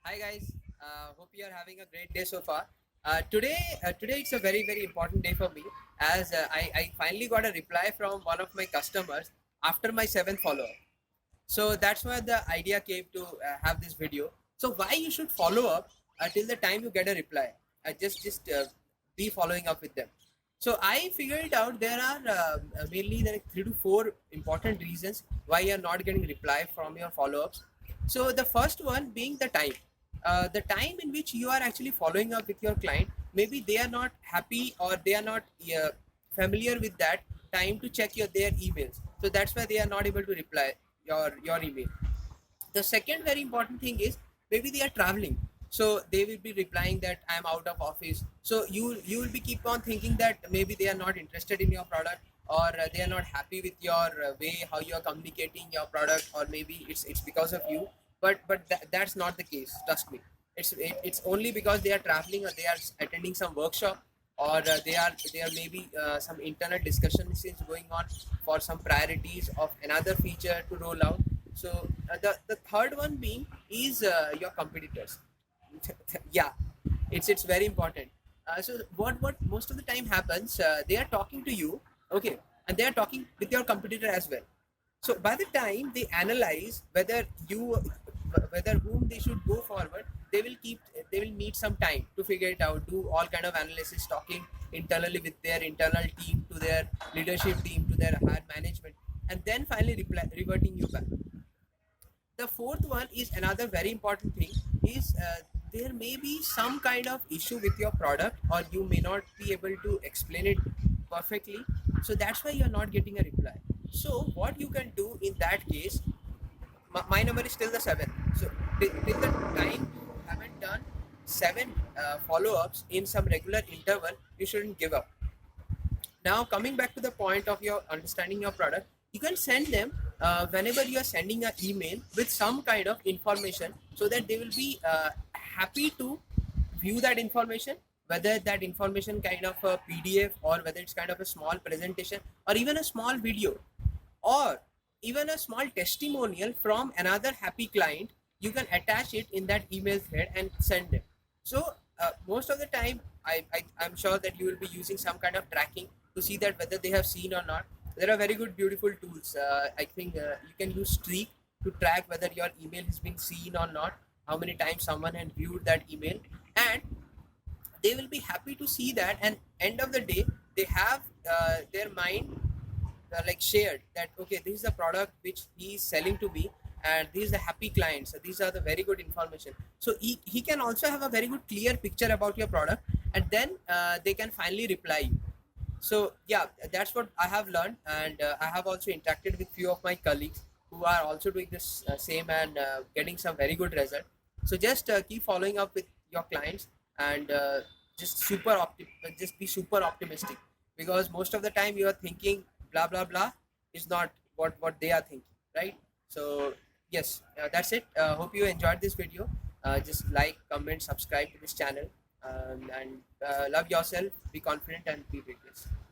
Hi guys, hope you are having a great day so far. Today it's a very important day for me as I finally got a reply from one of my customers after my seventh follow-up. So that's why the idea came to have this video. So why you should follow up till the time you get a reply? Just be following up with them. So I figured it out. There are mainly there are 3 to 4 important reasons why you are not getting reply from your follow-ups. So the first one being the time. The time in which you are actually following up with your client, maybe they are not happy or they are not familiar with that time to check their emails. So that's why they are not able to reply your email. The second very important thing is maybe they are traveling, so they will be replying that I'm out of office. So you will be keep on thinking that maybe they are not interested in your product, or they are not happy with your way how you are communicating your product, or maybe it's because of you. But that's not the case, trust me. It's only because they are traveling, or they are attending some workshop, or they are maybe some internal discussions is going on for some priorities of another feature to roll out. So the third one being is your competitors. Yeah, it's very important. So what most of the time happens, they are talking to you, okay, and they are talking with your competitor as well. So by the time they analyze whether whom they should go forward, they will need some time to figure it out, do all kind of analysis, talking internally with their internal team, to their leadership team, to their higher management, and then finally reverting you back. The fourth one is another very important thing is there may be some kind of issue with your product, or you may not be able to explain it perfectly. So that's why you're not getting a reply. So what you can do in that case, my number is still the 7. So till the time you haven't done 7 follow-ups in some regular interval, you shouldn't give up. Now coming back to the point of your understanding your product, you can send them whenever you are sending an email with some kind of information, so that they will be happy to view that information, whether that information kind of a PDF, or whether it's kind of a small presentation, or even a small video, or even a small testimonial from another happy client. You can attach it in that email thread and send them. So most of the time, I'm sure that you will be using some kind of tracking to see that whether they have seen or not. There are very good beautiful tools. I think you can use Streak to track whether your email has been seen or not, how many times someone had viewed that email, and they will be happy to see that. And end of the day, they have their mind like shared that, okay, this is the product which he is selling to me, and these are the happy clients, so these are the very good information. So he can also have a very good clear picture about your product, and then they can finally reply you. So yeah, that's what I have learned, and I have also interacted with few of my colleagues who are also doing this same, and getting some very good result. So just keep following up with your clients, and just be super optimistic, because most of the time you are thinking blah blah blah is not what they are thinking, right? So yes, that's it. Hope you enjoyed this video. Just like, comment, subscribe to this channel, and love yourself, be confident, and be greatness.